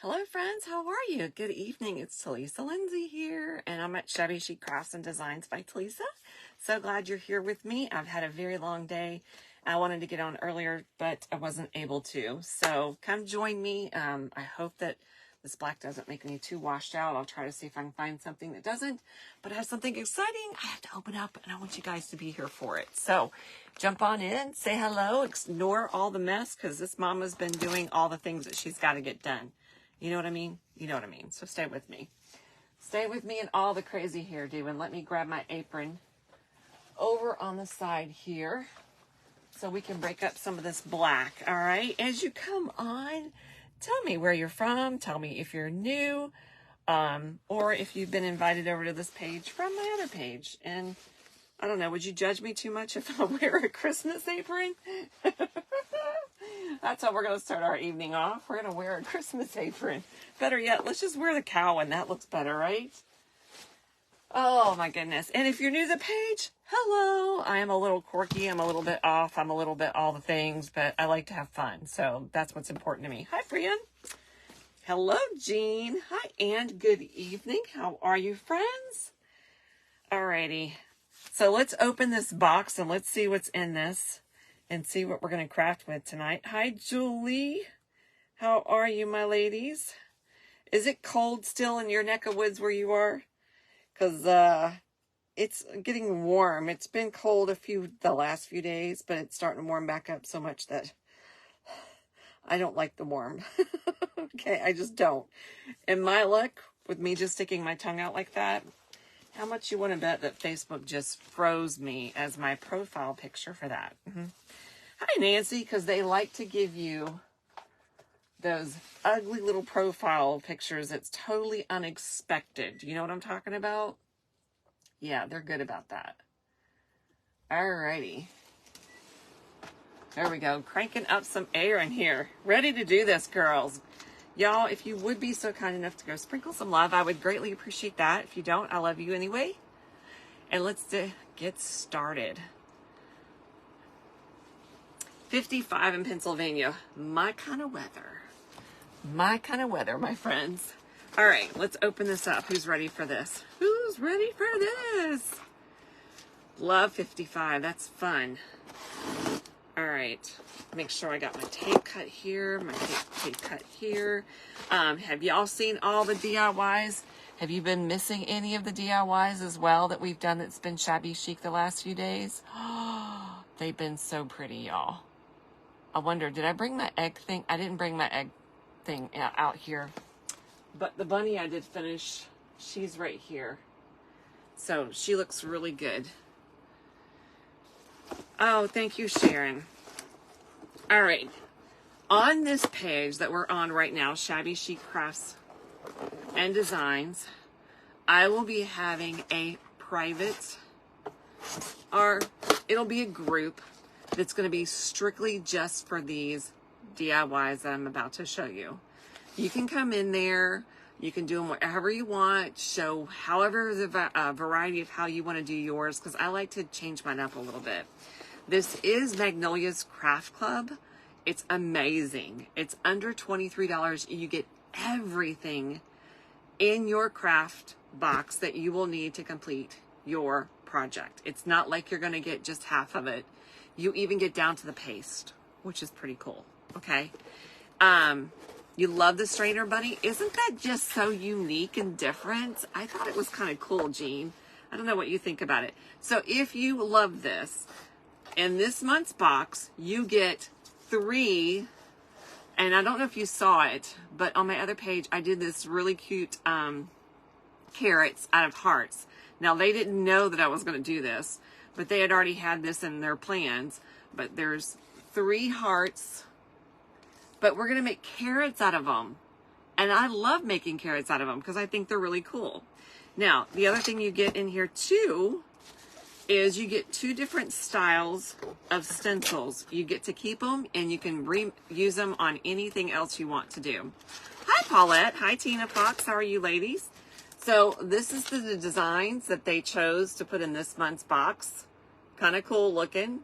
Hello friends, how are you? Good evening, it's Talisa Lindsay here, and I'm at Shabby Chic Crafts and Designs by Talisa. So glad you're here with me. I've had a very long day. I wanted to get on earlier, but I wasn't able to. So come join me. I hope that this black doesn't make me too washed out. I'll try to see if I can find something that doesn't, but I have something exciting I have to open up, and I want you guys to be here for it. So jump on in, say hello, ignore all the mess, because this mama's been doing all the things that she's got to get done. You know what I mean? You know what I mean. So stay with me. Stay with me in all the crazy hairdo. And let me grab my apron over on the side here so we can break up some of this black. All right. As you come on, tell me where you're from. Tell me if you're new, or if you've been invited over to this page from my other page. And I don't know, would you judge me too much if I wear a Christmas apron? That's how we're going to start our evening off. We're going to wear a Christmas apron. Better yet, let's just wear the cow and that looks better, right? Oh my goodness. And if you're new to the page, hello. I am a little quirky. I'm a little bit off. I'm a little bit all the things, but I like to have fun. So that's what's important to me. Hi, Frian. Hello, Jean. Hi, and good evening. How are you, friends? Alrighty. So let's open this box and let's see what's in this and see what we're going to craft with tonight. Hi, Julie. How are you, my ladies? Is it cold still in your neck of woods where you are? Because it's getting warm. It's been cold the last few days, but it's starting to warm back up so much that I don't like the warm. Okay, I just don't. And my luck with me just sticking my tongue out like that, how much you want to bet that Facebook just froze me as my profile picture for that? Hi, Nancy, because they like to give you those ugly little profile pictures that's totally unexpected. You know what I'm talking about? Yeah, they're good about that. Alrighty. There we go. Cranking up some air in here. Ready to do this, girls. Y'all, if you would be so kind enough to go sprinkle some love, I would greatly appreciate that. If you don't, I love you anyway. And let's get started. 55 in Pennsylvania. My kind of weather. My kind of weather, my friends. All right, let's open this up. Who's ready for this? Who's ready for this? Love 55. That's fun. All right. Make sure I got my tape cut here, my tape cut here. Have y'all seen all the DIYs? Have you been missing any of the DIYs as well that we've done that's been shabby chic the last few days? Oh, they've been so pretty, y'all. I wonder, did I bring my egg thing? I didn't bring my egg thing out here. But the bunny I did finish, she's right here. So she looks really good. Oh, thank you, Sharon. All right. On this page that we're on right now, Shabby Chic Crafts and Designs, I will be having a private, or it'll be a group that's going to be strictly just for these DIYs that I'm about to show you. You can come in there. You can do them whatever you want. Show however the variety of how you want to do yours, because I like to change mine up a little bit. This is Magnolia's Craft Club. It's amazing. It's under $23. You get everything in your craft box that you will need to complete your project. It's not like you're going to get just half of it. You even get down to the paste, which is pretty cool. Okay. You love the strainer bunny. Isn't that just so unique and different? I thought it was kind of cool, Jean. I don't know what you think about it. So if you love this, in this month's box, you get 3, and I don't know if you saw it, but on my other page, I did this really cute carrots out of hearts. Now, they didn't know that I was going to do this, but they had already had this in their plans. But there's 3 hearts, but we're going to make carrots out of them. And I love making carrots out of them because I think they're really cool. Now, the other thing you get in here too is you get 2 different styles of stencils. You get to keep them, and you can reuse them on anything else you want to do. Hi, Paulette. Hi, Tina Fox. How are you, ladies? So this is the designs that they chose to put in this month's box. Kind of cool looking.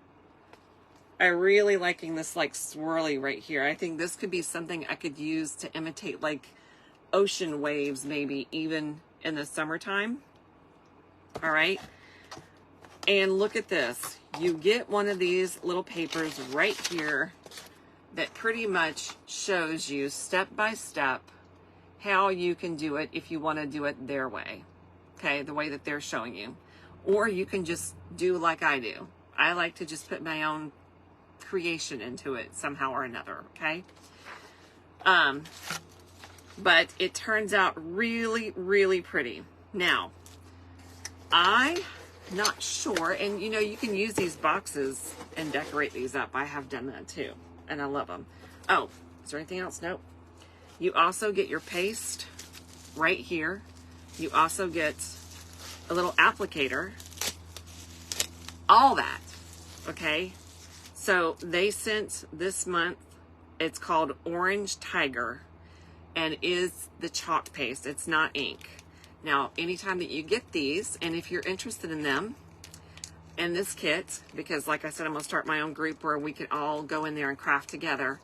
I'm really liking this like swirly right here. I think this could be something I could use to imitate like ocean waves, maybe even in the summertime. All right. And look at this. You get one of these little papers right here that pretty much shows you step by step how you can do it if you want to do it their way. Okay, the way that they're showing you. Or you can just do like I do. I like to just put my own creation into it somehow or another, okay? But it turns out really, really pretty. Now, I'm not sure, and you know, you can use these boxes and decorate these up. I have done that too, and I love them. Oh, is there anything else? Nope. You also get your paste right here. You also get a little applicator. All that, okay? So they sent this month, it's called Orange Tiger, and is the chalk paste. It's not ink. Now, anytime that you get these, and if you're interested in them, in this kit, because like I said, I'm gonna start my own group where we can all go in there and craft together,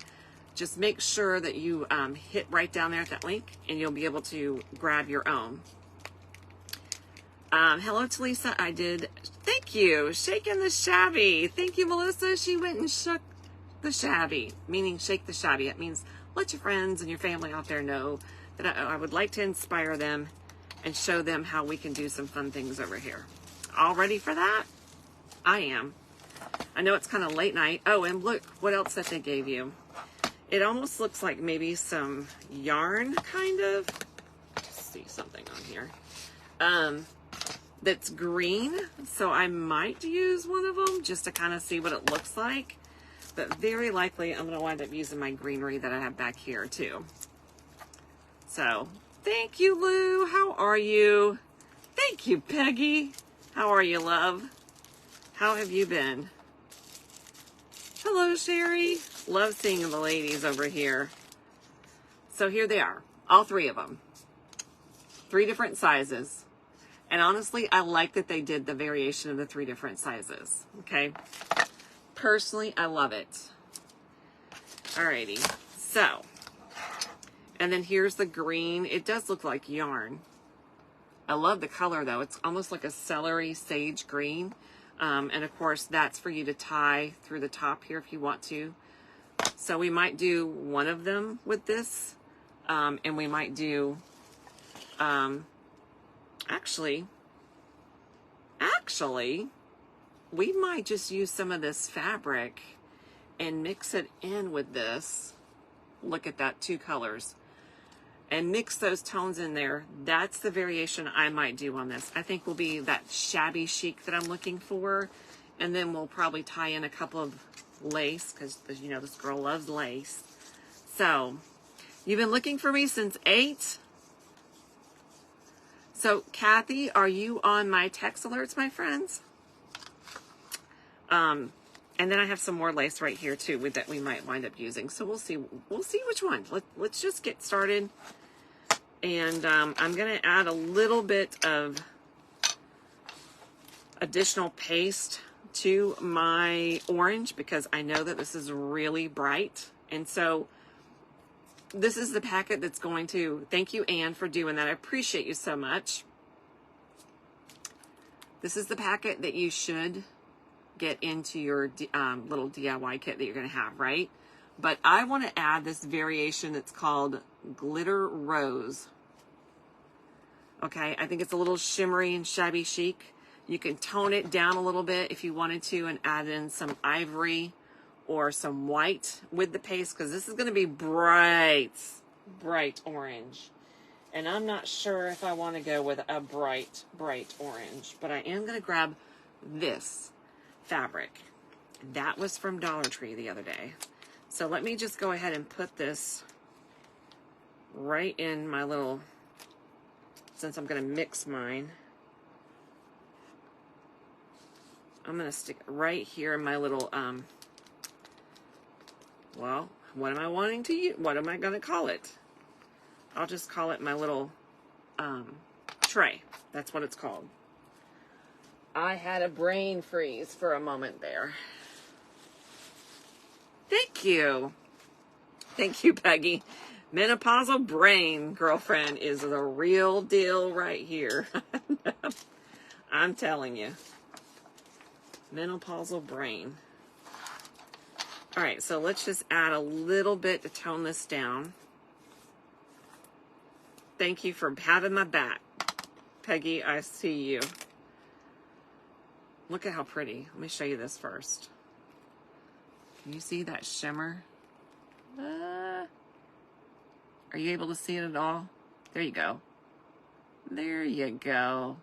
just make sure that you hit right down there at that link, and you'll be able to grab your own. Hello to Lisa, I did, thank you, shaking the shabby. Thank you, Melissa, she went and shook the shabby, meaning shake the shabby. It means let your friends and your family out there know that I would like to inspire them and show them how we can do some fun things over here. All ready for that? I am. I know it's kind of late night. Oh, and look what else that they gave you. It almost looks like maybe some yarn, kind of. Let's see something on here. That's green, so I might use one of them just to kind of see what it looks like. But very likely I'm going to wind up using my greenery that I have back here too. So, thank you, Lou. How are you? Thank you, Peggy. How are you, love? How have you been? Hello, Sherry. Love seeing the ladies over here. So here they are, all three of them. 3 different sizes. And honestly, I like that they did the variation of the 3 different sizes, okay? Personally, I love it. Alrighty, so, and then here's the green. It does look like yarn. I love the color though. It's almost like a celery sage green. And of course, that's for you to tie through the top here if you want to. So we might do one of them with this, and we might do, actually, we might just use some of this fabric and mix it in with this. Look at that, 2 colors. And mix those tones in there. That's the variation I might do on this. I think will be that shabby chic that I'm looking for. And then we'll probably tie in a couple of lace, because you know this girl loves lace. So, you've been looking for me since 8. So, Kathy, are you on my text alerts, my friends? And then I have some more lace right here too that we might wind up using. So we'll see which one. Let's just get started. And I'm gonna add a little bit of additional paste to my orange because I know that this is really bright. And so this is the packet that's going to, thank you, Anne, for doing that. I appreciate you so much. This is the packet that you should get into your little DIY kit that you're going to have, right? But I want to add this variation that's called Glitter Rose. Okay, I think it's a little shimmery and shabby chic. You can tone it down a little bit if you wanted to and add in some ivory or some white with the paste, because this is going to be bright orange. And I'm not sure if I want to go with a bright orange, but I am going to grab this fabric. That was from Dollar Tree the other day. So let me just go ahead and put this right in my little, since I'm going to mix mine, I'm going to stick it right here in my little, well, what am I wanting to use? What am I going to call it? I'll just call it my little tray. That's what it's called. I had a brain freeze for a moment there. Thank you. Thank you, Peggy. Menopausal brain, girlfriend, is the real deal right here. I'm telling you. Menopausal brain. All right, so let's just add a little bit to tone this down. Thank you for having my back. Peggy, I see you. Look at how pretty. Let me show you this first. Can you see that shimmer? Are you able to see it at all? There you go. There you go.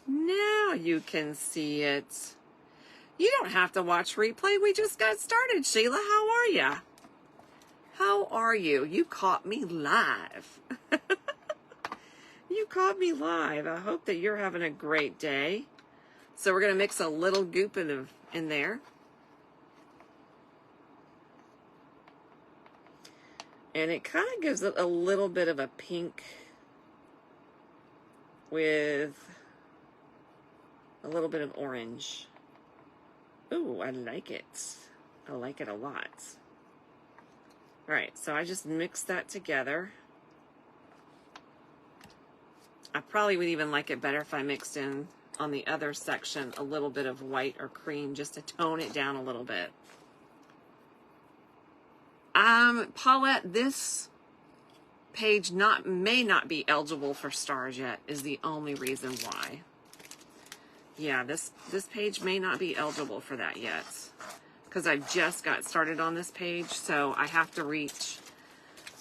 Now you can see it. You don't have to watch replay. We just got started. Sheila, how are ya? How are you? You caught me live. You caught me live. I hope that you're having a great day. So we're going to mix a little goop in there. And it kind of gives it a little bit of a pink with a little bit of orange. Ooh, I like it. I like it a lot. All right, so I just mixed that together. I probably would even like it better if I mixed in on the other section a little bit of white or cream just to tone it down a little bit. Paulette, this page may not be eligible for stars yet is the only reason why. Yeah, this page may not be eligible for that yet because I just got started on this page, so I have to reach,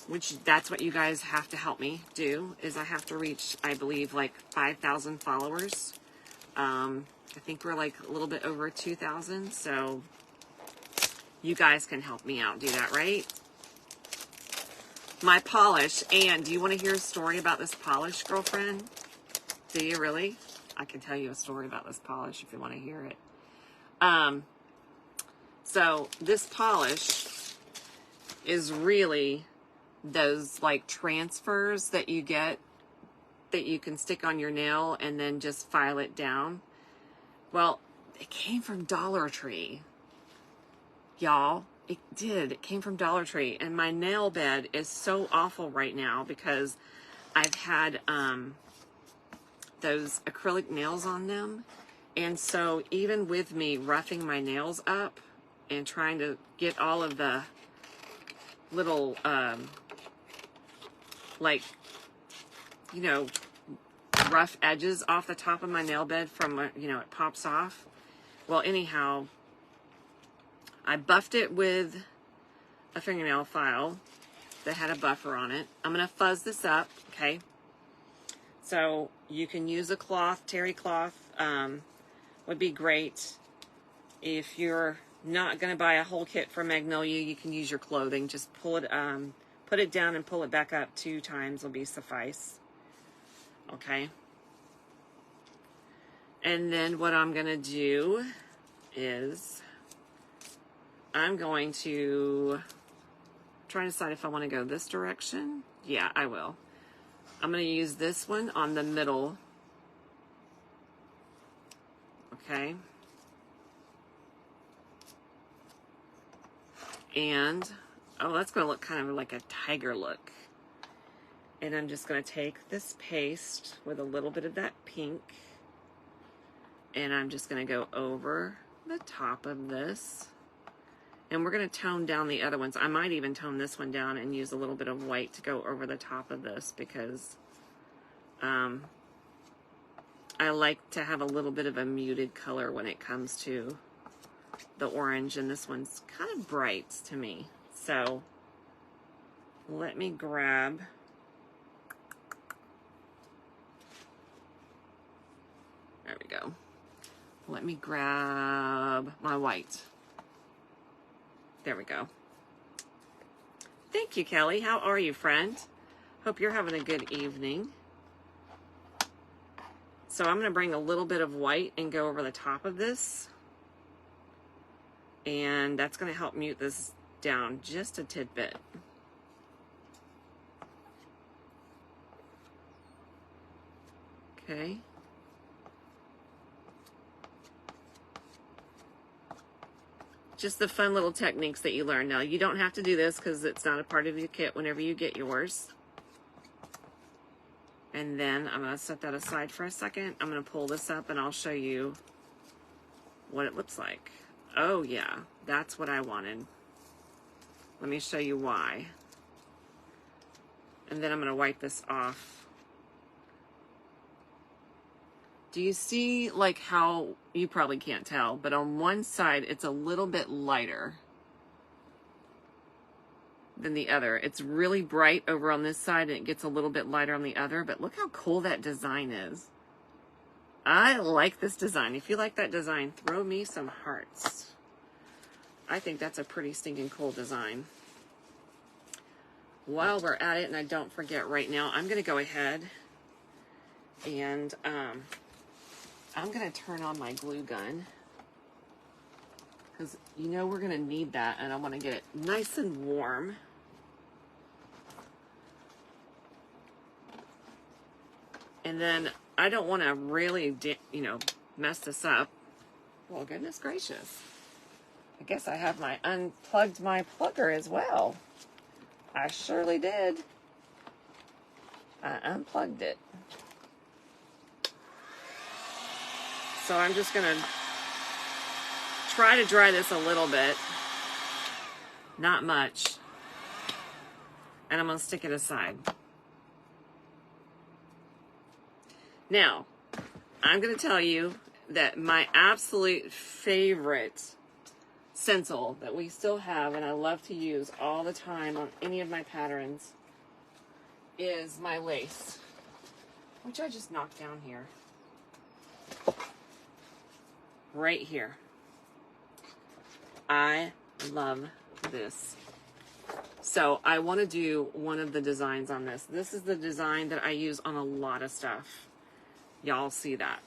which that's what you guys have to help me do, is I have to reach, I believe, like 5,000 followers. I think we're like a little bit over 2,000, so you guys can help me out do that, right? My polish. And do you want to hear a story about this polish, girlfriend? Do you really? I can tell you a story about this polish if you want to hear it. So this polish is really those like transfers that you get that you can stick on your nail and then just file it down. Well, it came from Dollar Tree. Y'all, it did. It came from Dollar Tree. And my nail bed is so awful right now because I've had those acrylic nails on them. And so even with me roughing my nails up and trying to get all of the little, like, you know, rough edges off the top of my nail bed from, you know, it pops off. Well, anyhow, I buffed it with a fingernail file that had a buffer on it. I'm going to fuzz this up, okay? So you can use a cloth, terry cloth would be great. If you're not going to buy a whole kit for Magnolia, you can use your clothing. Just pull it, put it down and pull it back up 2 times will be suffice. Okay. And then what I'm going to do is I'm going to try to decide if I want to go this direction. Yeah, I will. I'm going to use this one on the middle. Okay. And, oh, that's going to look kind of like a tiger look. And I'm just going to take this paste with a little bit of that pink. And I'm just going to go over the top of this. And we're going to tone down the other ones. I might even tone this one down and use a little bit of white to go over the top of this because I like to have a little bit of a muted color when it comes to the orange. And this one's kind of bright to me. So let me grab... There we go. Let me grab my white. There we go. Thank you, Kelly. How are you, friend? Hope you're having a good evening. So I'm going to bring a little bit of white and go over the top of this. And that's going to help mute this down just a tidbit. Okay. Just the fun little techniques that you learn. Now, you don't have to do this because it's not a part of your kit whenever you get yours. And then I'm going to set that aside for a second. I'm going to pull this up and I'll show you what it looks like. Oh yeah, that's what I wanted. Let me show you why. And then I'm going to wipe this off. Do you see like how, you probably can't tell, but on one side it's a little bit lighter than the other. It's really bright over on this side and it gets a little bit lighter on the other, but look how cool that design is. I like this design. If you like that design, throw me some hearts. I think that's a pretty stinking cool design. While we're at it, and I don't forget right now, I'm going to go ahead and I'm going to turn on my glue gun because you know we're going to need that, and I want to get it nice and warm. And then I don't want to really, mess this up. Well, goodness gracious. I guess I have unplugged my plugger as well. I surely did. I unplugged it. So I'm just going to try to dry this a little bit. Not much. And I'm going to stick it aside. Now, I'm going to tell you that my absolute favorite stencil that we still have and I love to use all the time on any of my patterns is my lace, which I just knocked down here. Right here. I love this. So I want to do one of the designs on this. This is the design that I use on a lot of stuff. Y'all see that.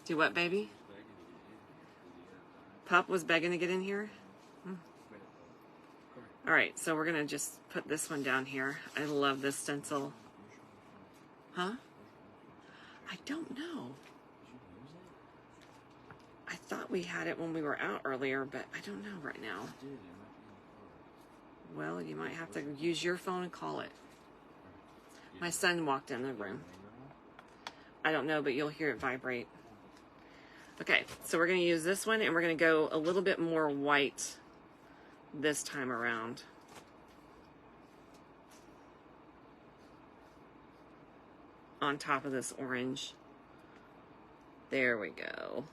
Do what, baby? Pup was begging to get in here? All right, so we're going to just put this one down here. I love this stencil. Huh? I don't know. I thought we had it when we were out earlier, but I don't know right now. Well, you might have to use your phone and call it. My son walked in the room. I don't know, but you'll hear it vibrate. Okay, so we're going to use this one, and we're going to go a little bit more white this time around. On top of this orange. There we go.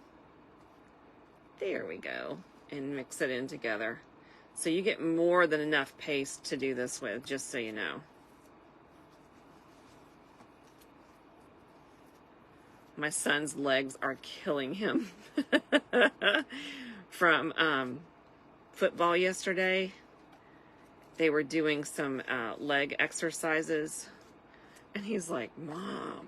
There we go. And mix it in together. So you get more than enough paste to do this with, just so you know. My son's legs are killing him from football yesterday. They were doing some leg exercises. And he's like, Mom.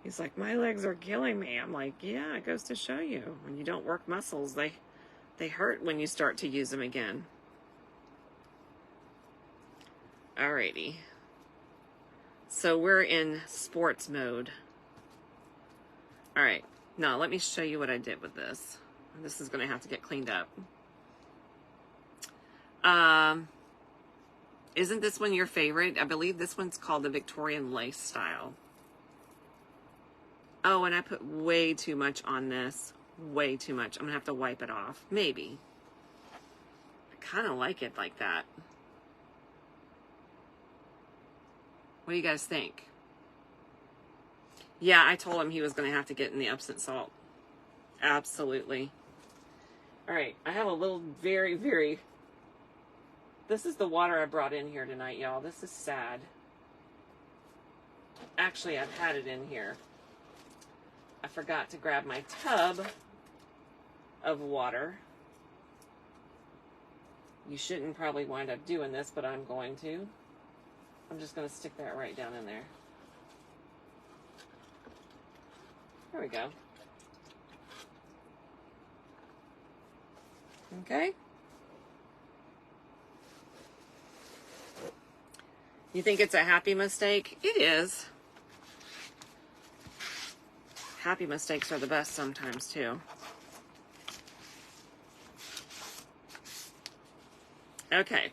He's like, my legs are killing me. I'm like, yeah, it goes to show you. When you don't work muscles, they hurt when you start to use them again. Alrighty. So we're in sports mode. All right, now let me show you what I did with this. This is going to have to get cleaned up. Isn't this one your favorite? I believe this one's called the Victorian Lace Style. Oh, and I put way too much on this. Way too much. I'm going to have to wipe it off. Maybe. I kind of like it like that. What do you guys think? Yeah, I told him he was going to have to get in the Epsom salt. Absolutely. All right, I have a little very... This is the water I brought in here tonight, y'all. This is sad. Actually, I've had it in here. I forgot to grab my tub of water. You shouldn't probably wind up doing this, but I'm going to. I'm just going to stick that right down in there. There we go. Okay. You think it's a happy mistake? It is. Happy mistakes are the best sometimes too. Okay.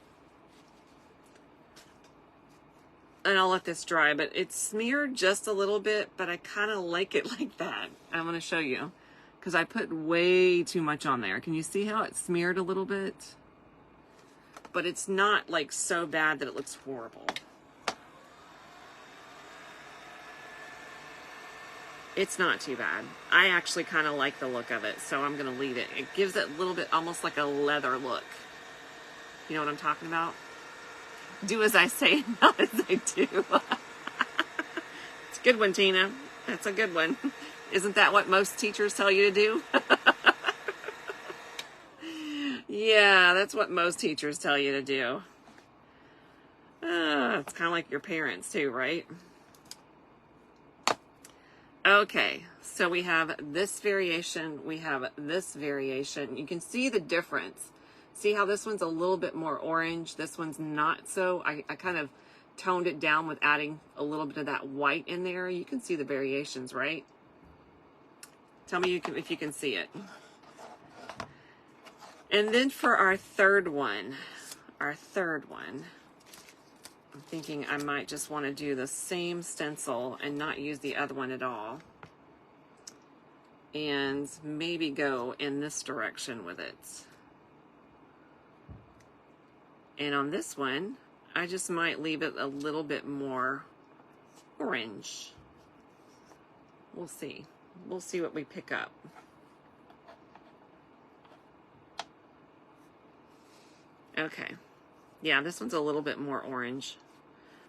And I'll let this dry, but it's smeared just a little bit, but I kind of like it like that. I'm going to show you because I put way too much on there. Can you see how it's smeared a little bit? But it's not like so bad that it looks horrible. It's not too bad. I actually kind of like the look of it, so I'm going to leave it. It gives it a little bit almost like a leather look. You know what I'm talking about? Do as I say, not as I do. It's a good one, Tina. That's a good one. Isn't that what most teachers tell you to do? Yeah, that's what most teachers tell you to do. It's kind of like your parents too, right? Okay, so we have this variation, we have this variation. You can see the difference. See how this one's a little bit more orange, this one's not so. I kind of toned it down with adding a little bit of that white in there. You can see the variations, right? Tell me if you can see it. And then for our third one, I'm thinking I might just want to do the same stencil and not use the other one at all. And maybe go in this direction with it. And on this one, I just might leave it a little bit more orange. We'll see. We'll see what we pick up. Okay. Yeah, this one's a little bit more orange.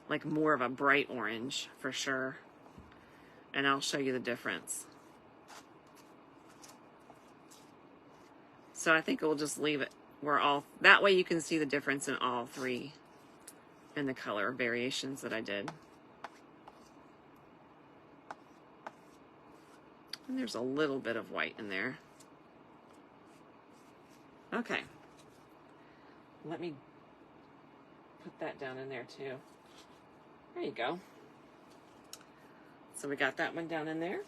Like more of a bright orange for sure. And I'll show you the difference. So I think we'll just leave it where that way you can see the difference in all three and the color variations that I did. And there's a little bit of white in there. Okay. Let me put that down in there too. There you go. So we got that one down in there.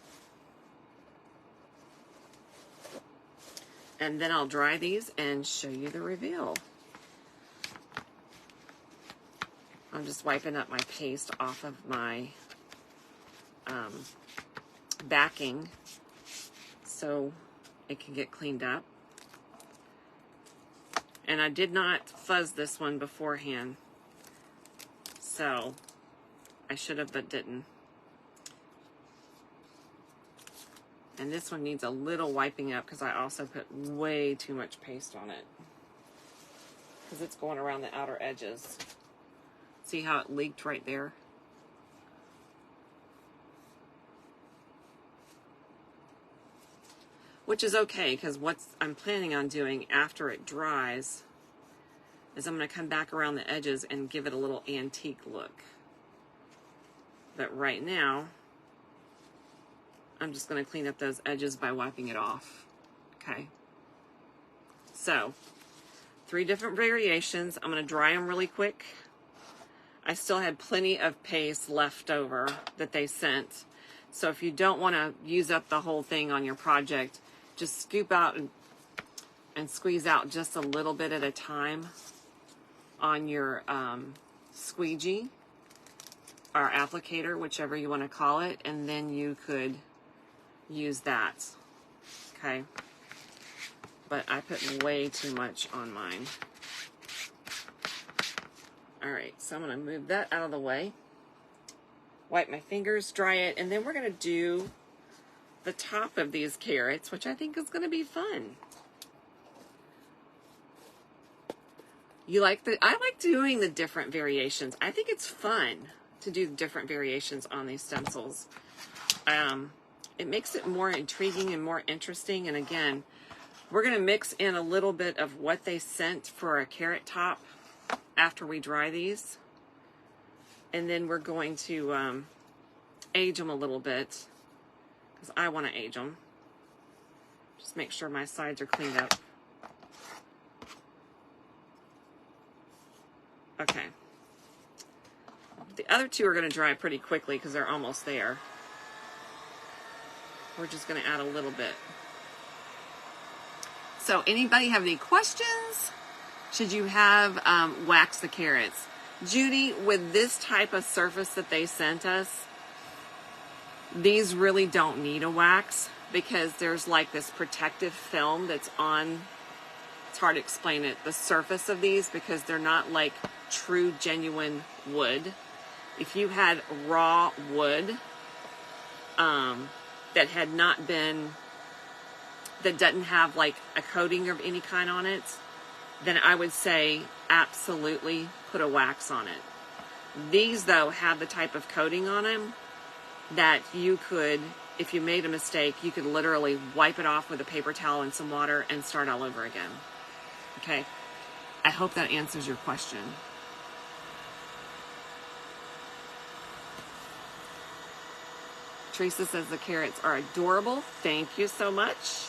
And then I'll dry these and show you the reveal. I'm just wiping up my paste off of my backing so it can get cleaned up. And I did not fuzz this one beforehand, so I should have but didn't. And this one needs a little wiping up because I also put way too much paste on it because it's going around the outer edges. See how it leaked right there? Which is okay because what I'm planning on doing after it dries is I'm going to come back around the edges and give it a little antique look. But right now, I'm just going to clean up those edges by wiping it off. Okay. So, 3 different variations. I'm going to dry them really quick. I still had plenty of paste left over that they sent. So if you don't want to use up the whole thing on your project, just scoop out and squeeze out just a little bit at a time on your squeegee or applicator, whichever you want to call it, and then you could use that. Okay. But I put way too much on mine. Alright, so I'm going to move that out of the way. Wipe my fingers, dry it, and then we're going to do the top of these carrots, which I think is going to be fun. I like doing the different variations. I think it's fun to do different variations on these stencils. It makes it more intriguing and more interesting. And again, we're going to mix in a little bit of what they sent for a carrot top after we dry these. And then we're going to age them a little bit because I want to age them. Just make sure my sides are cleaned up. Okay. The other 2 are going to dry pretty quickly because they're almost there. We're just going to add a little bit. So anybody have any questions? Should you have wax the carrots? Judy, with this type of surface that they sent us, these really don't need a wax because there's like this protective film that's on, it's hard to explain it, the surface of these, because they're not like true genuine wood. If you had raw wood that had not been, that doesn't have like a coating of any kind on it, then I would say absolutely put a wax on it. These though have the type of coating on them that you could, if you made a mistake, you could literally wipe it off with a paper towel and some water and start all over again. Okay, I hope that answers your question. Teresa says the carrots are adorable. Thank you so much.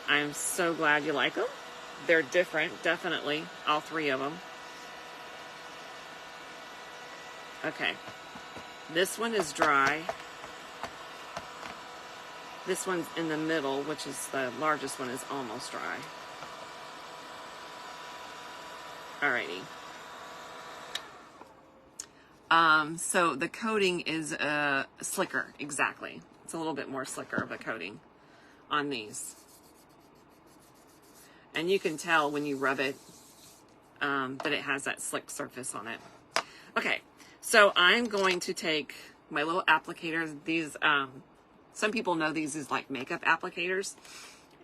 I'm so glad you like them. They're different, definitely, all three of them. Okay, this one is dry. This one's in the middle, which is the largest one, is almost dry. Alrighty. So the coating is slicker, exactly. It's a little bit more slicker of a coating on these. And you can tell when you rub it that it has that slick surface on it. Okay, so I'm going to take my little applicators. These, some people know these as like makeup applicators,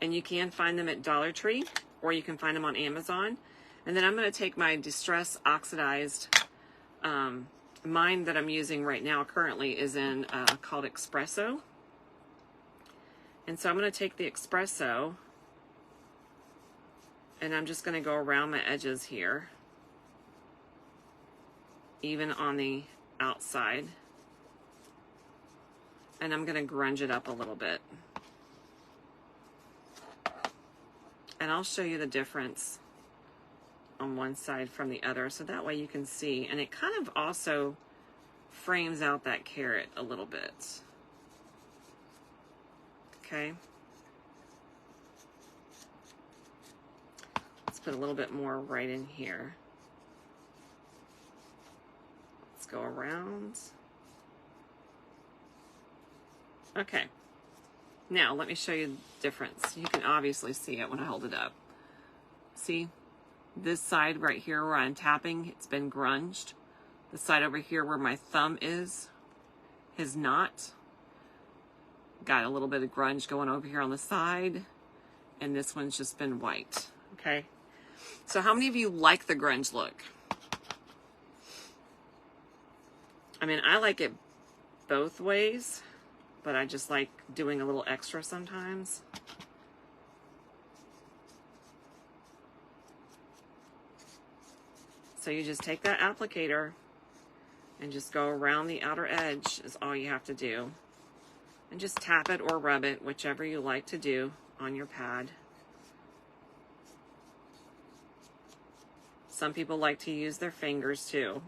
and you can find them at Dollar Tree, or you can find them on Amazon. And then I'm going to take my Distress Oxidized, mine that I'm using right now currently is in called Espresso. And so I'm going to take the Espresso, and I'm just going to go around my edges here, even on the outside. And I'm going to grunge it up a little bit. And I'll show you the difference on one side from the other, so that way you can see. And it kind of also frames out that carrot a little bit. Okay. Let's put a little bit more right in here. Let's go around. Okay. Now let me show you the difference. You can obviously see it when I hold it up. See? This side right here where I'm tapping, it's been grunged. The side over here where my thumb is not. Got a little bit of grunge going over here on the side. And this one's just been white. Okay? So how many of you like the grunge look? I mean, I like it both ways, but I just like doing a little extra sometimes. So you just take that applicator and just go around the outer edge is all you have to do. And just tap it or rub it, whichever you like to do on your pad. Some people like to use their fingers too,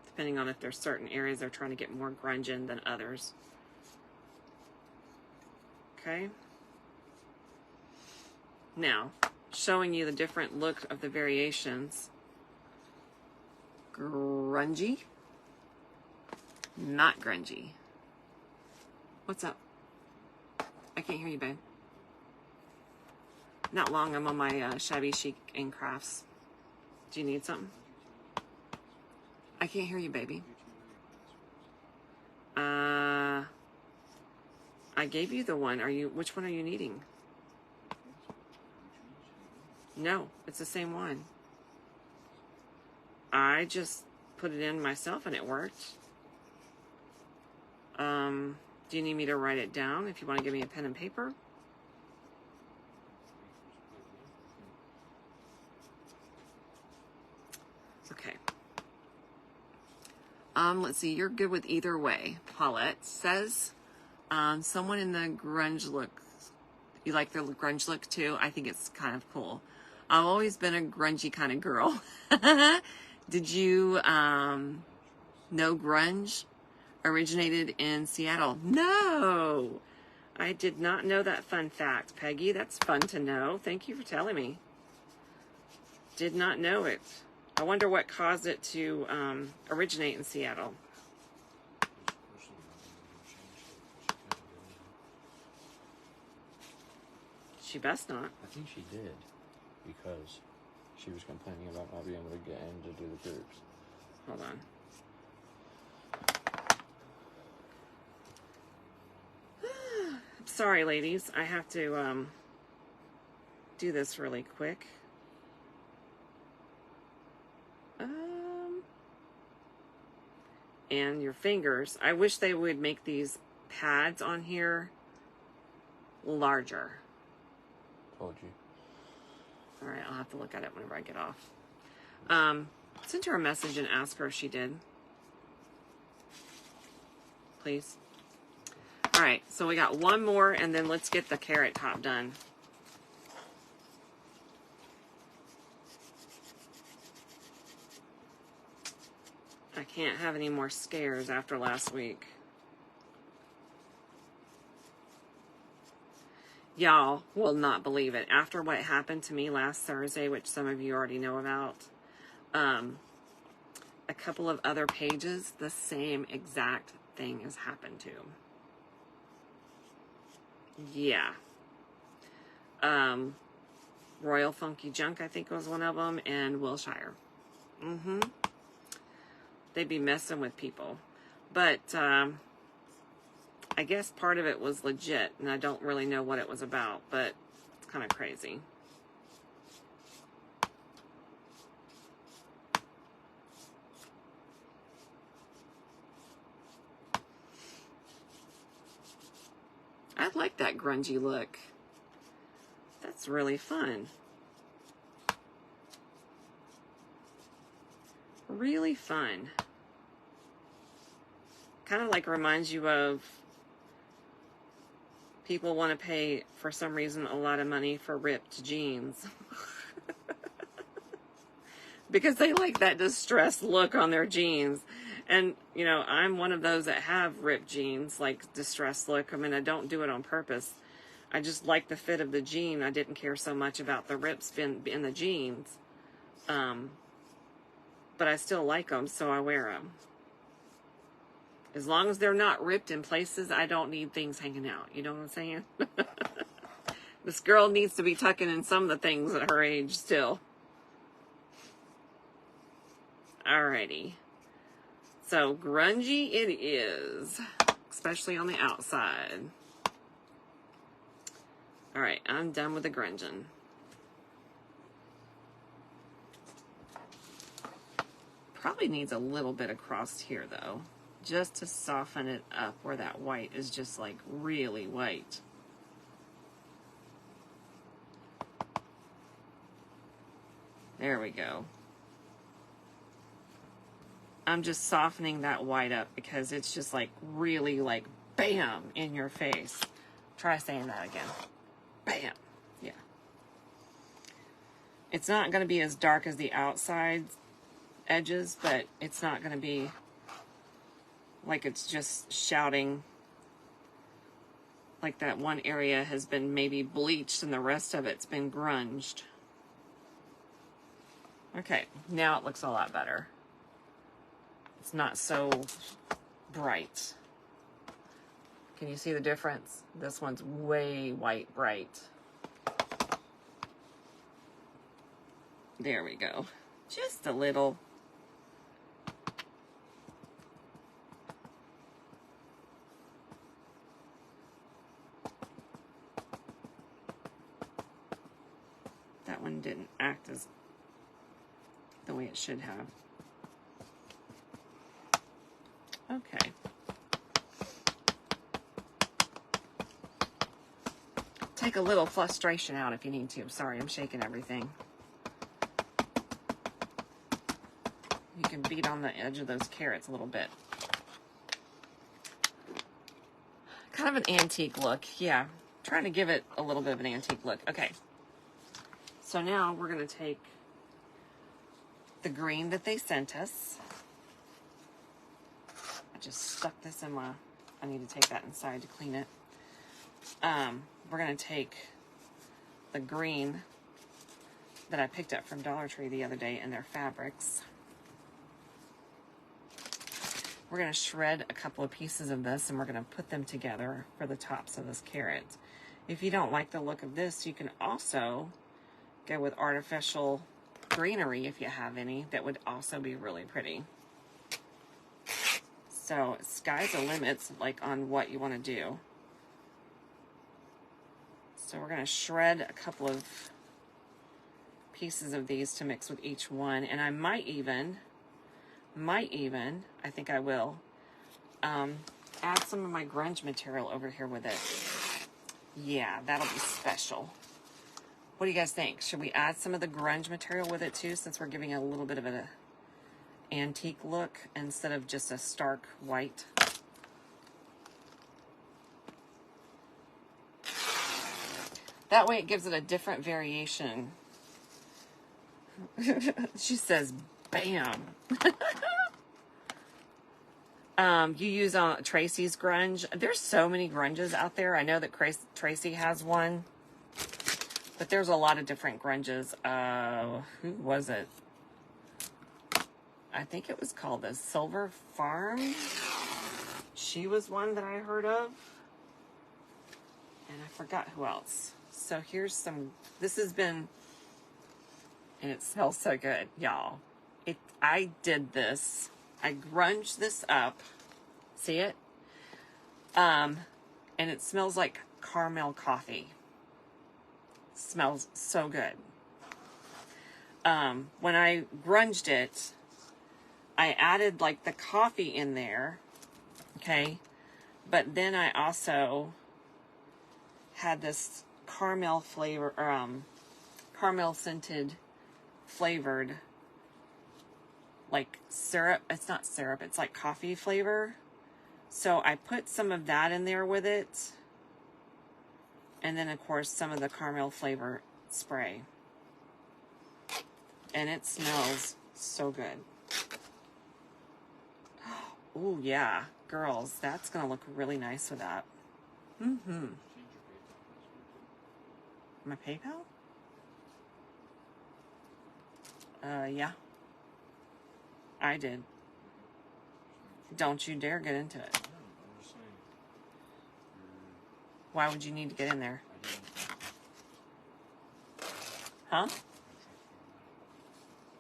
depending on if there's certain areas they're trying to get more grunge in than others. Okay. Now, showing you the different look of the variations. Grungy. Not grungy. What's up? I can't hear you, babe. Not long, I'm on my Shabby Chic and Crafts. Do you need something? I can't hear you, baby. I gave you the one. Which one are you needing? No, it's the same one. I just put it in myself and it worked. Do you need me to write it down if you want to give me a pen and paper? Okay. Let's see, you're good with either way. Paulette says, someone in the grunge look, you like the grunge look too? I think it's kind of cool. I've always been a grungy kind of girl. Did you know grunge originated in Seattle? No, I did not know that fun fact, Peggy. That's fun to know. Thank you for telling me. Did not know it. I wonder what caused it to originate in Seattle. She best not. I think she did, because she was complaining about not being able to get in to do the groups. Hold on. Sorry, ladies. I have to do this really quick. And your fingers. I wish they would make these pads on here larger. Told you. All right, I'll have to look at it whenever I get off. Send her a message and ask her if she did. Please. All right, so we got one more, and then let's get the carrot top done. I can't have any more scares after last week. Y'all will not believe it. After what happened to me last Thursday, which some of you already know about, a couple of other pages, the same exact thing has happened to. Yeah. Royal Funky Junk, I think was one of them, and Wilshire. They'd be messing with people. But I guess part of it was legit, and I don't really know what it was about, but it's kind of crazy. I like that grungy look. That's really fun. Really fun. Kind of like reminds you of people want to pay, for some reason, a lot of money for ripped jeans. Because they like that distressed look on their jeans. And, you know, I'm one of those that have ripped jeans, like distressed look. I mean, I don't do it on purpose. I just like the fit of the jean. I didn't care so much about the rips in the jeans. But I still like them, so I wear them. As long as they're not ripped in places, I don't need things hanging out. You know what I'm saying? This girl needs to be tucking in some of the things at her age still. Alrighty. So, grungy it is. Especially on the outside. Alright, I'm done with the grunging. Probably needs a little bit across here, though. Just to soften it up where that white is just like really white. There we go. I'm just softening that white up because it's just like really like bam in your face. Try saying that again. Bam. Yeah. It's not going to be as dark as the outside edges, but it's not going to be like it's just shouting like that one area has been maybe bleached and the rest of it's been grunged. Okay, now it looks a lot better. It's not so bright. Can you see the difference? This one's way white bright. There we go. Just a little. That one didn't act as the way it should have. Okay. Take a little frustration out if you need to. Sorry, I'm shaking everything. You can beat on the edge of those carrots a little bit. Kind of an antique look. Yeah, trying to give it a little bit of an antique look. Okay. So now we're going to take the green that they sent us. I just stuck this in my... I need to take that inside to clean it. We're going to take the green that I picked up from Dollar Tree the other day in their fabrics. We're going to shred a couple of pieces of this and we're going to put them together for the tops of this carrot. If you don't like the look of this, you can also go with artificial greenery if you have any. That would also be really pretty. So sky's the limits, like on what you want to do. So we're going to shred a couple of pieces of these to mix with each one. And I might even, I think I will, add some of my grunge material over here with it. Yeah, that'll be special. What do you guys think? Should we add some of the grunge material with it too, since we're giving it a little bit of an antique look instead of just a stark white? That way it gives it a different variation. She says, bam. You use Tracy's grunge. There's so many grunges out there. I know that Tracy has one, but there's a lot of different grunges. Who was it? I think it was called the Silver Farm. She was one that I heard of. And I forgot who else. So here's some, this has been, and it smells so good, y'all. I did this. I grunged this up. See it? And it smells like caramel coffee. It smells so good. When I grunged it, I added like the coffee in there. Okay. But then I also had this caramel flavor, caramel scented flavored, like syrup. It's not syrup, it's like coffee flavor. So I put some of that in there with it. And then of course some of the caramel flavor spray. And it smells so good. Oh yeah, girls, that's gonna look really nice with that. Mm-hmm. My PayPal? Yeah. I did. Don't you dare get into it. Why would you need to get in there? Huh?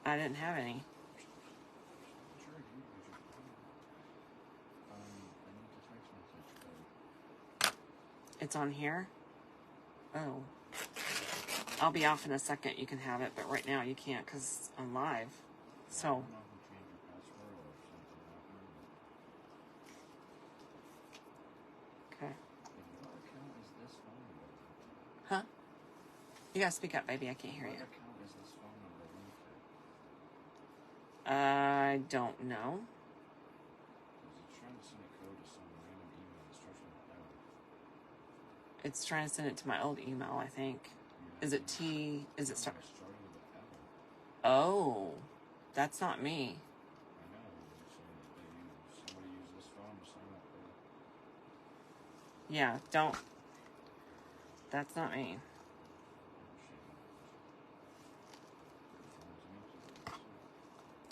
I didn't have any. It's on here? Oh. I'll be off in a second. You can have it, but right now you can't because I'm live. So. Okay. Huh? You gotta speak up, baby. I can't hear you. I don't know. It's trying to send it to my old email, I think. Is it T? Is it start? Oh, that's not me. Yeah, don't. That's not me.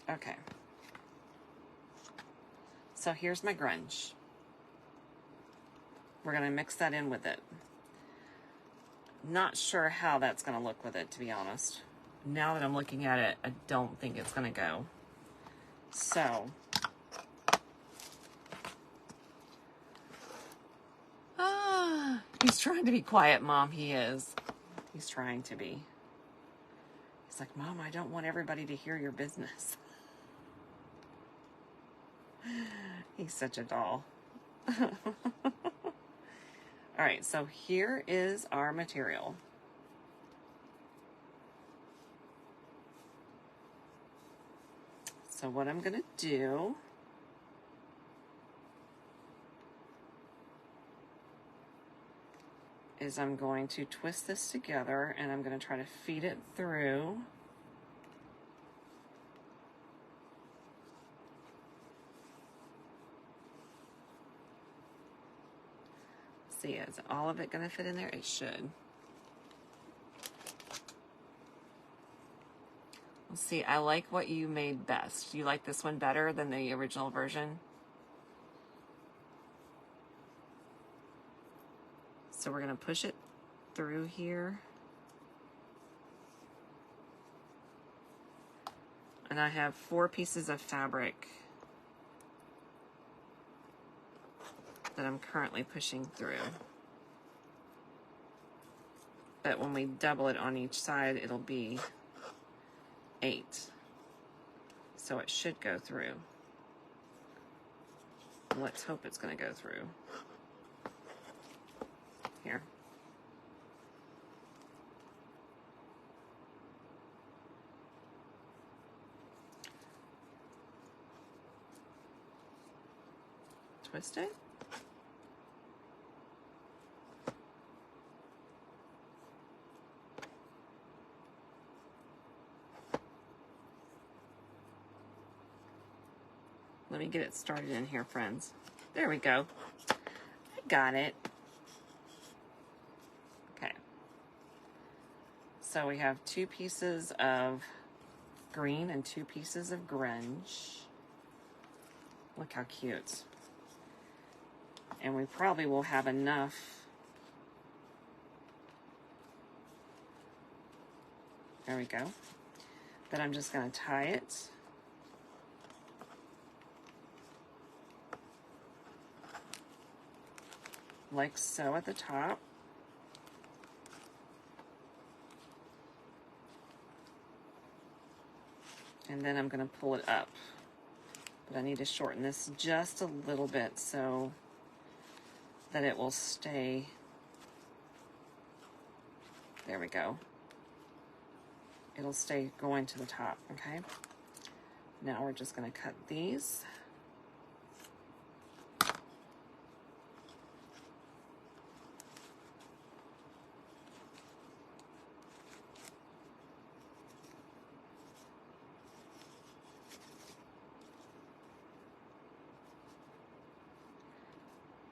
Okay. So here's my grunge. We're going to mix that in with it. Not sure how that's going to look with it, to be honest. Now that I'm looking at it, I don't think it's going to go. So. He's trying to be quiet, Mom. He is. He's trying to be. He's like, Mom, I don't want everybody to hear your business. He's such a doll. All right, so here is our material. So what I'm going to do is I'm going to twist this together and I'm going to try to feed it through. See, is all of it going to fit in there? It should. See, I like what you made best. You like this one better than the original version? So we're going to push it through here. And I have 4 pieces of fabric that I'm currently pushing through. But when we double it on each side, it'll be 8. So it should go through. Let's hope it's going to go through. Here. Twist it. Let me get it started in here, friends. There we go. I got it. Okay. So we have 2 pieces of green and 2 pieces of grunge. Look how cute. And we probably will have enough. There we go. Then I'm just going to tie it. Like so at the top. And then I'm going to pull it up. But I need to shorten this just a little bit so that it will stay. There we go. It'll stay going to the top, okay? Now we're just going to cut these.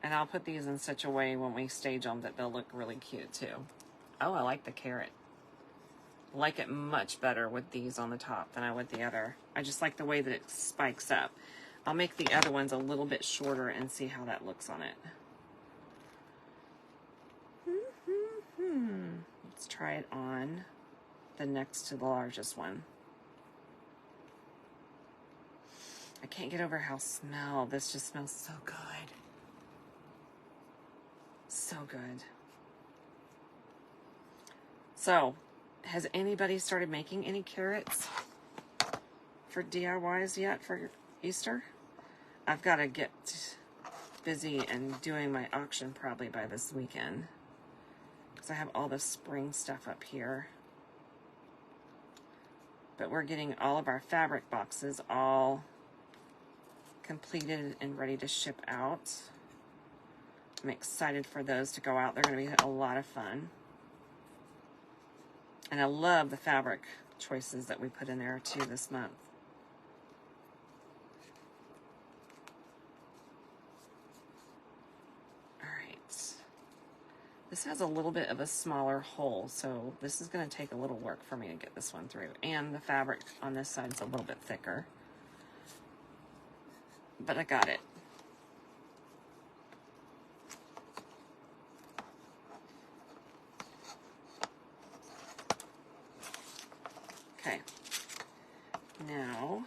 And I'll put these in such a way when we stage them that they'll look really cute too. Oh, I like the carrot. I like it much better with these on the top than I would the other. I just like the way that it spikes up. I'll make the other ones a little bit shorter and see how that looks on it. Let's try it on the next to the largest one. I can't get over how this just smells so good. So good. So, has anybody started making any carrots for DIYs yet for Easter? I've got to get busy and doing my auction probably by this weekend, because I have all the spring stuff up here. But we're getting all of our fabric boxes all completed and ready to ship out. I'm excited for those to go out. They're going to be a lot of fun. And I love the fabric choices that we put in there too this month. All right. This has a little bit of a smaller hole, so this is going to take a little work for me to get this one through. And the fabric on this side is a little bit thicker. But I got it. Okay, now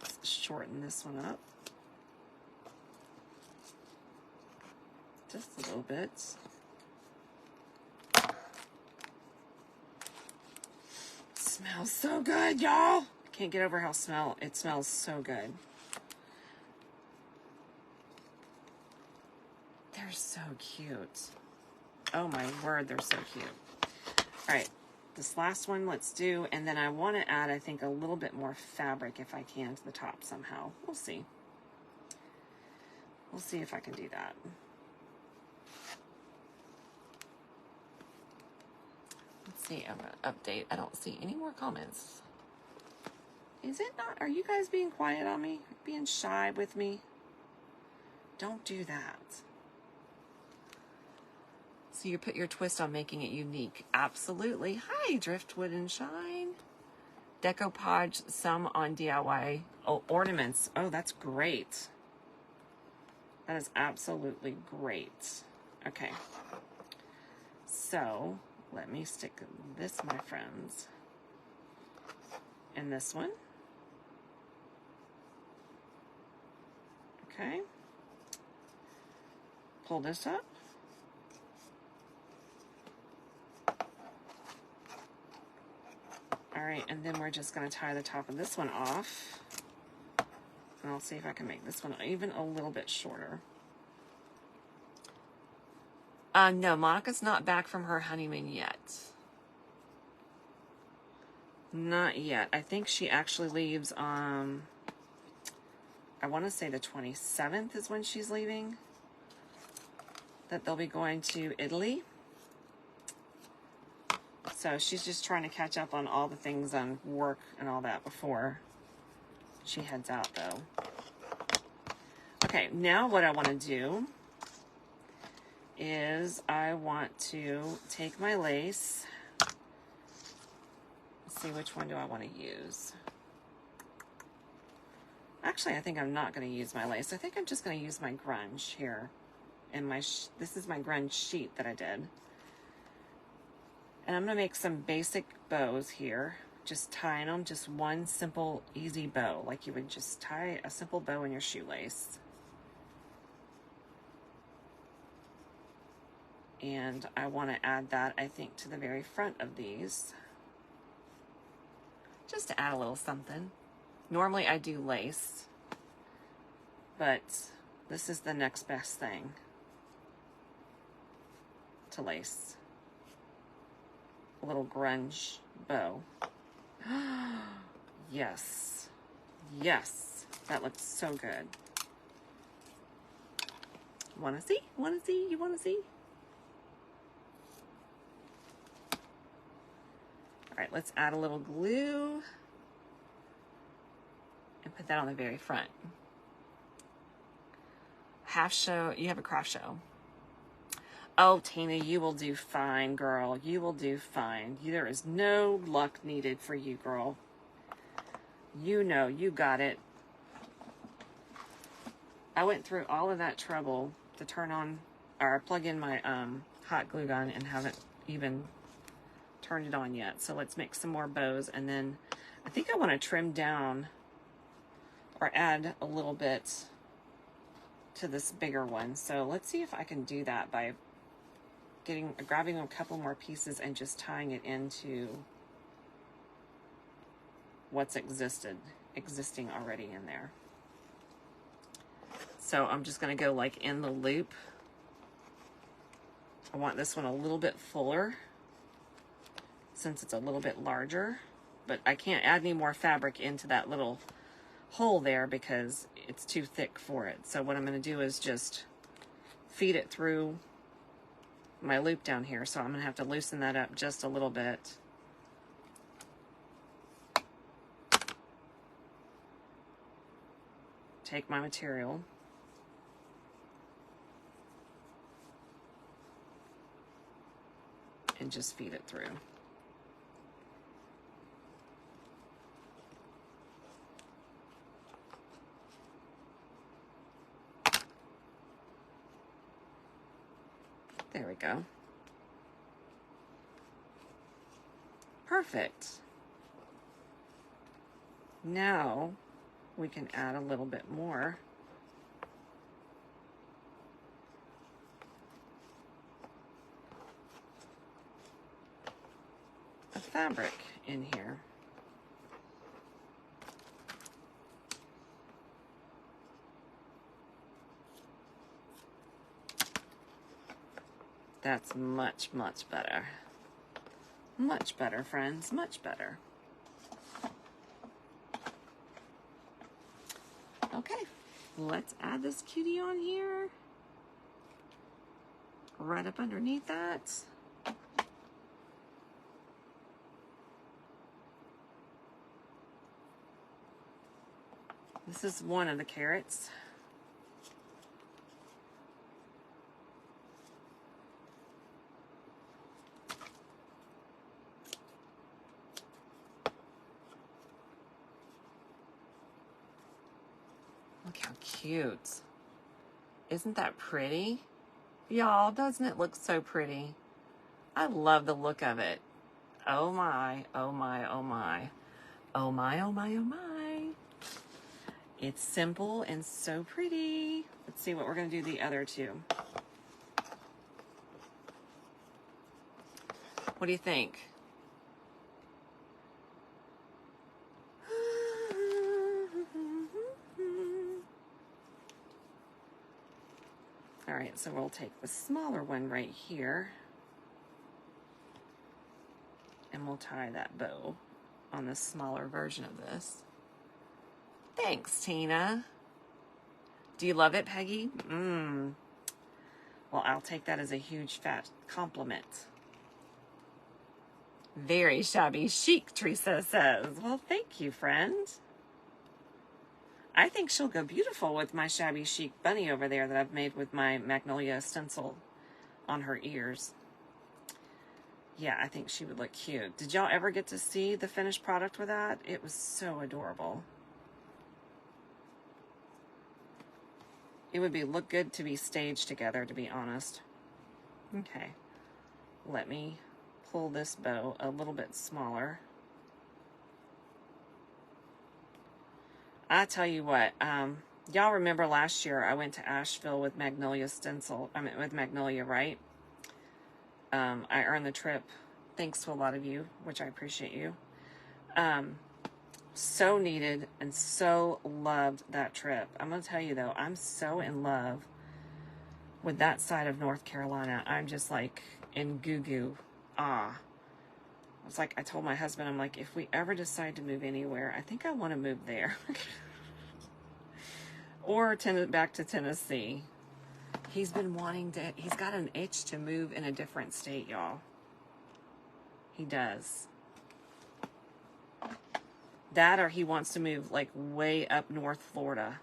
let's shorten this one up just a little bit. Smells so good, y'all. Can't get over how it smells so good. They're so cute. Oh my word, they're so cute. All right. This last one, let's do, and then I want to add, I think, a little bit more fabric if I can to the top somehow. We'll see. We'll see if I can do that. Let's see, I'm going to update. I don't see any more comments. Is it not? Are you guys being quiet on me? Being shy with me? Don't do that. So you put your twist on making it unique. Absolutely. Hi, Driftwood and Shine. decoupage some on DIY. Oh, ornaments. Oh, that's great. That is absolutely great. Okay. So, let me stick this, my friends, in this one. Okay. Pull this up. All right, and then we're just going to tie the top of this one off. And I'll see if I can make this one even a little bit shorter. No, Monica's not back from her honeymoon yet. Not yet. I think she actually leaves on, I want to say the 27th is when she's leaving. That they'll be going to Italy. So she's just trying to catch up on all the things on work and all that before she heads out, though. Okay, now what I want to do is I want to take my lace. Let's see, which one do I want to use? Actually, I think I'm not going to use my lace. I think I'm just going to use my grunge here. And this is my grunge sheet that I did. And I'm going to make some basic bows here. Just tying them, just one simple, easy bow. Like you would just tie a simple bow in your shoelace. And I want to add that, I think, to the very front of these. Just to add a little something. Normally I do lace. But this is the next best thing to lace. A little grunge bow. Yes. Yes. That looks so good. Want to see? Want to see? You want to see? All right, let's add a little glue and put that on the very front. Half show, you have a craft show. Oh, Tina, you will do fine, girl. You will do fine. There is no luck needed for you, girl. You know, you got it. I went through all of that trouble to turn on or plug in my hot glue gun and haven't even turned it on yet. So let's make some more bows, and then I think I want to trim down or add a little bit to this bigger one. So let's see if I can do that by grabbing a couple more pieces and just tying it into what's existing already in there. So I'm just going to go like in the loop. I want this one a little bit fuller since it's a little bit larger, but I can't add any more fabric into that little hole there because it's too thick for it. So what I'm going to do is just feed it through my loop down here. So I'm going to have to loosen that up just a little bit. Take my material. And just feed it through. There we go. Perfect. Now we can add a little bit more. Of fabric in here. That's much, much better. Much better, friends, much better. Okay, let's add this cutie on here. Right up underneath that. This is one of the carrots. cute. Isn't that pretty? Y'all, doesn't it look so pretty? I love the look of it. Oh my, oh my, oh my. Oh my, oh my, oh my. It's simple and so pretty. Let's see what we're going to do the other two. What do you think? All right, so we'll take the smaller one right here. And we'll tie that bow on the smaller version of this. Thanks, Tina. Do you love it, Peggy? Well, I'll take that as a huge fat compliment. Very shabby chic, Teresa says. Well, thank you, friend. I think she'll go beautiful with my shabby chic bunny over there that I've made with my magnolia stencil on her ears. Yeah, I think she would look cute. Did y'all ever get to see the finished product with that? It was so adorable. It would look good to be staged together, to be honest. Okay, let me pull this bow a little bit smaller. I tell you what, y'all remember last year I went to Asheville with Magnolia stencil. With Magnolia, right? I earned the trip thanks to a lot of you, which I appreciate you. So needed and so loved that trip. I'm going to tell you though, I'm so in love with that side of North Carolina. I'm just like in goo-goo. It's like I told my husband, I'm like, if we ever decide to move anywhere, I think I want to move there. Or back to Tennessee. He's been wanting to, he's got an itch to move in a different state, y'all. He does. That or he wants to move like way up North Florida,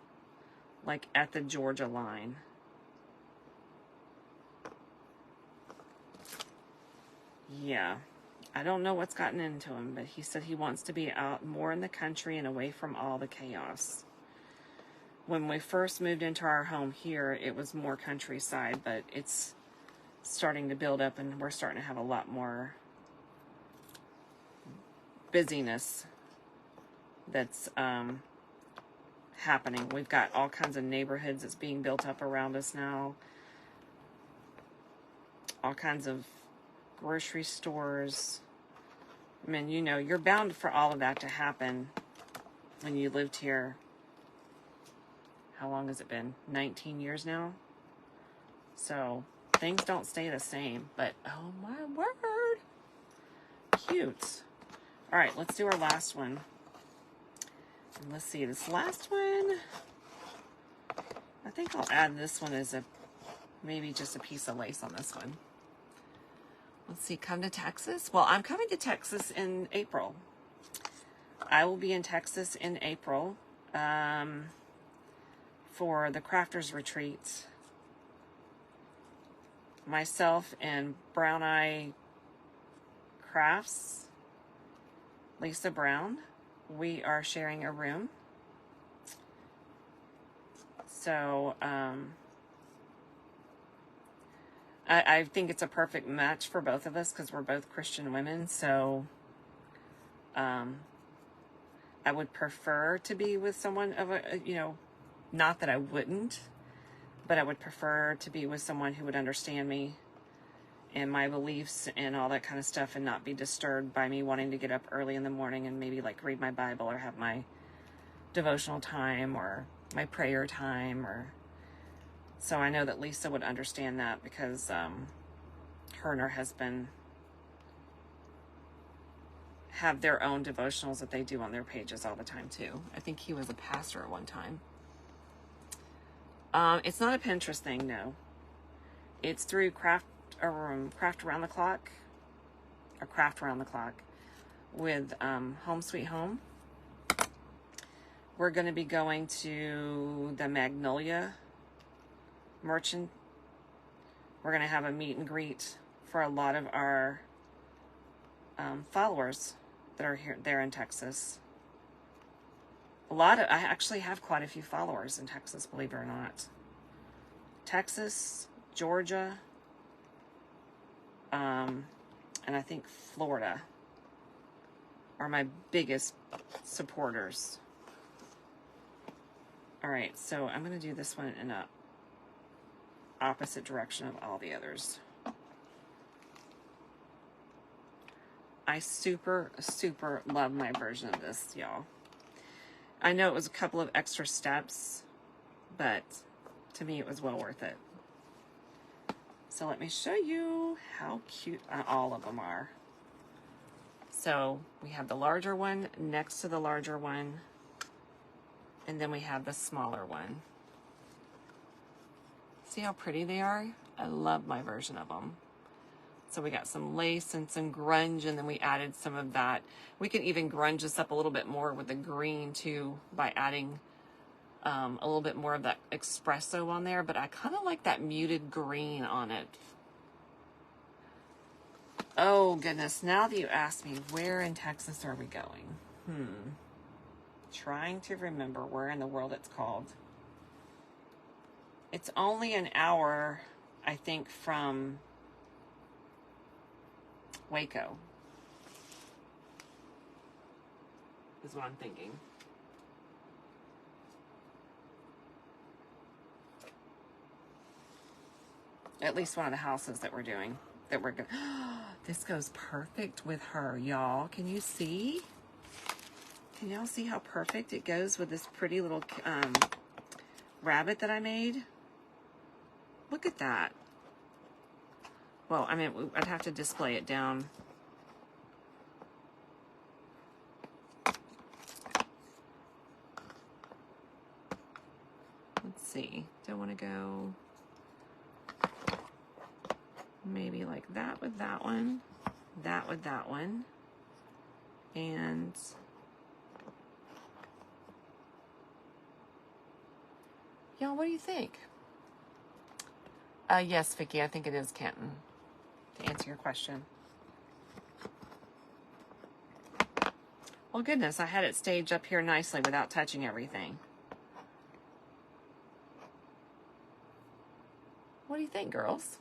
like at the Georgia line. Yeah. I don't know what's gotten into him, but he said he wants to be out more in the country and away from all the chaos. When we first moved into our home here, it was more countryside, but it's starting to build up and we're starting to have a lot more busyness that's happening. We've got all kinds of neighborhoods that's being built up around us now. All kinds of grocery stores. I mean, you know, you're bound for all of that to happen when you lived here. How long has it been? 19 years now? So things don't stay the same, but oh my word. Cute. All right, let's do our last one. And let's see, this last one, I think I'll add this one as maybe just a piece of lace on this one. Let's see, come to Texas? Well, I'm coming to Texas in April. I will be in Texas in April for the Crafters Retreat. Myself and Brown Eye Crafts, Lisa Brown, we are sharing a room. So, I think it's a perfect match for both of us because we're both Christian women. So, I would prefer to be with someone of a, you know, not that I wouldn't, but I would prefer to be with someone who would understand me and my beliefs and all that kind of stuff and not be disturbed by me wanting to get up early in the morning and maybe like read my Bible or have my devotional time or my prayer time. Or so I know that Lisa would understand that because her and her husband have their own devotionals that they do on their pages all the time too. I think he was a pastor at one time. It's not a Pinterest thing, no. It's through Craft Around the Clock, or Craft Around the Clock, with Home Sweet Home. We're going to be going to the Magnolia Merchant. We're going to have a meet and greet for a lot of our followers that are here there in Texas. I actually have quite a few followers in Texas, believe it or not. Texas, Georgia, and I think Florida are my biggest supporters. All right, so I'm going to do this one in a opposite direction of all the others. I super love my version of this, y'all. I know it was a couple of extra steps, but to me it was well worth it. So let me show you how cute all of them are. So we have the larger one next to the larger one, and then we have the smaller one. See how pretty they are? I love my version of them. So we got some lace and some grunge, and then we added some of that. We can even grunge this up a little bit more with the green too by adding a little bit more of that espresso on there, but I kind of like that muted green on it. Oh goodness, now that you asked me, where in Texas are we going? Trying to remember where in the world it's called. It's only an hour, I think, from Waco, is what I'm thinking. At least one of the houses that we're doing, that we're gonna, this goes perfect with her, y'all. Can you see? Can y'all see how perfect it goes with this pretty little rabbit that I made? Look at that. Well, I mean, I'd have to display it down. Let's see. Do I want to go maybe like that with that one, that with that one, and y'all, what do you think? Yes, Vicki, I think it is Canton, to answer your question. Well, goodness, I had it staged up here nicely without touching everything. What do you think, girls?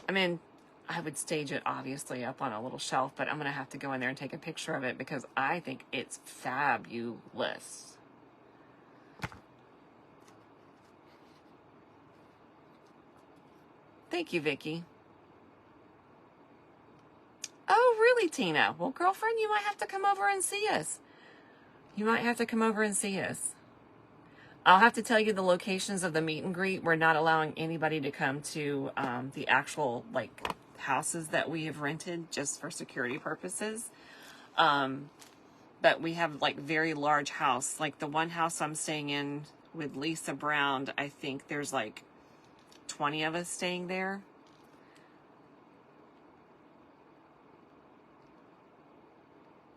I mean, I would stage it obviously up on a little shelf, but I'm going to have to go in there and take a picture of it because I think it's fabulous. Thank you, Vicki. Oh, really, Tina? Well, girlfriend, you might have to come over and see us. You might have to come over and see us. I'll have to tell you the locations of the meet and greet. We're not allowing anybody to come to the actual like houses that we have rented just for security purposes. But we have like very large house. Like the one house I'm staying in with Lisa Brown, I think there's like 20 of us staying there.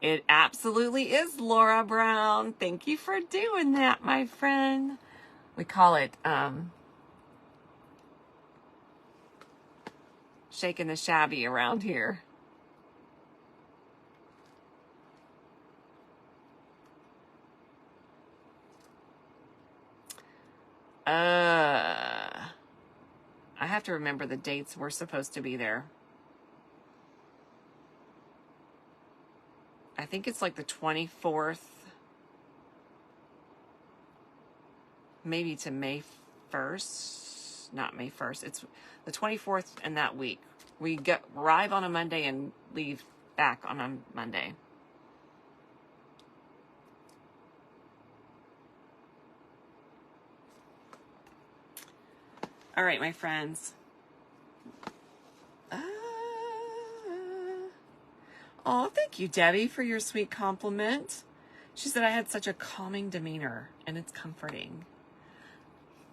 It absolutely is, Laura Brown. Thank you for doing that, my friend. We call it shaking the shabby around here. I have to remember the dates we're supposed to be there. I think it's like the 24th, maybe to May 1st. Not May 1st. It's the 24th in that week. We arrive on a Monday and leave back on a Monday. All right, my friends. Oh, thank you, Debbie, for your sweet compliment. She said I had such a calming demeanor, and it's comforting.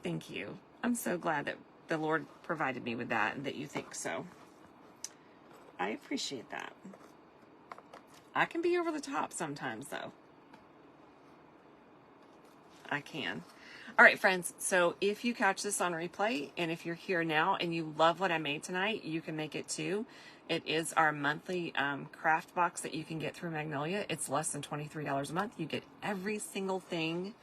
Thank you. I'm so glad that the Lord provided me with that and that you think so. I appreciate that. I can be over the top sometimes, though. I can. All right, friends, so if you catch this on replay, and if you're here now and you love what I made tonight, you can make it too. It is our monthly craft box that you can get through Magnolia. It's less than $23 a month. You get every single thing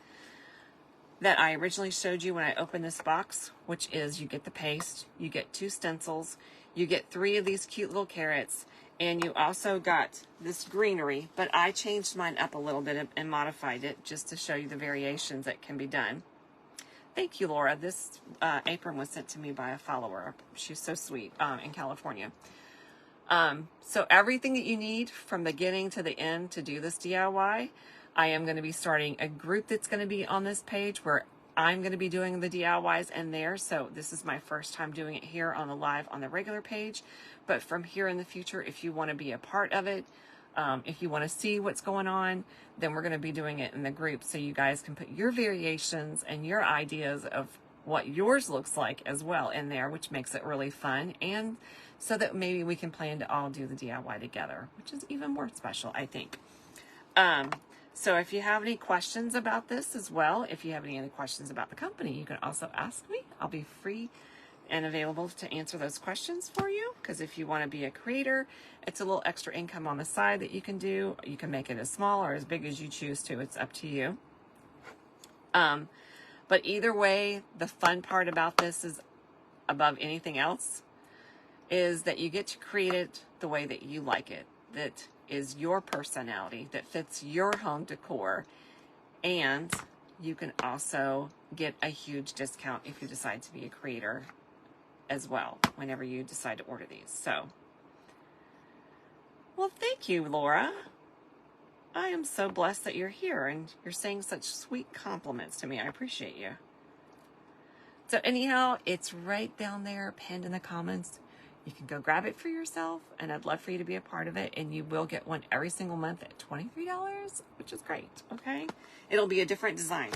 that I originally showed you when I opened this box, which is you get the paste, you get 2 stencils, you get 3 of these cute little carrots, and you also got this greenery, but I changed mine up a little bit and modified it just to show you the variations that can be done. Thank you, Laura. This apron was sent to me by a follower. She's so sweet, in California. So everything that you need from beginning to the end to do this DIY, I am going to be starting a group that's going to be on this page where I'm going to be doing the DIYs in there. So this is my first time doing it here on the live on the regular page. But from here in the future, if you want to be a part of it, if you want to see what's going on, then we're going to be doing it in the group so you guys can put your variations and your ideas of what yours looks like as well in there, which makes it really fun. And so that maybe we can plan to all do the DIY together, which is even more special, I think. So if you have any questions about this as well, if you have any other questions about the company, you can also ask me. I'll be free and available to answer those questions for you, because if you want to be a creator, it's a little extra income on the side that you can do. You can make it as small or as big as you choose to. It's up to you. But either way, the fun part about this is, above anything else, is that you get to create it the way that you like it, that is your personality, that fits your home decor, and you can also get a huge discount if you decide to be a creator as well, whenever you decide to order these. So, well, thank you, Laura. I am so blessed that you're here and you're saying such sweet compliments to me. I appreciate you. So anyhow, it's right down there, pinned in the comments. You can go grab it for yourself, and I'd love for you to be a part of it, and you will get one every single month at $23, which is great, okay? It'll be a different design.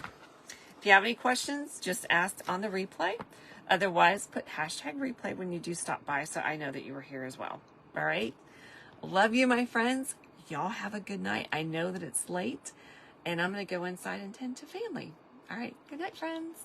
If you have any questions, just ask on the replay. Otherwise, put #replay when you do stop by so I know that you were here as well, all right? Love you, my friends. Y'all have a good night. I know that it's late, and I'm going to go inside and tend to family. All right, good night, friends.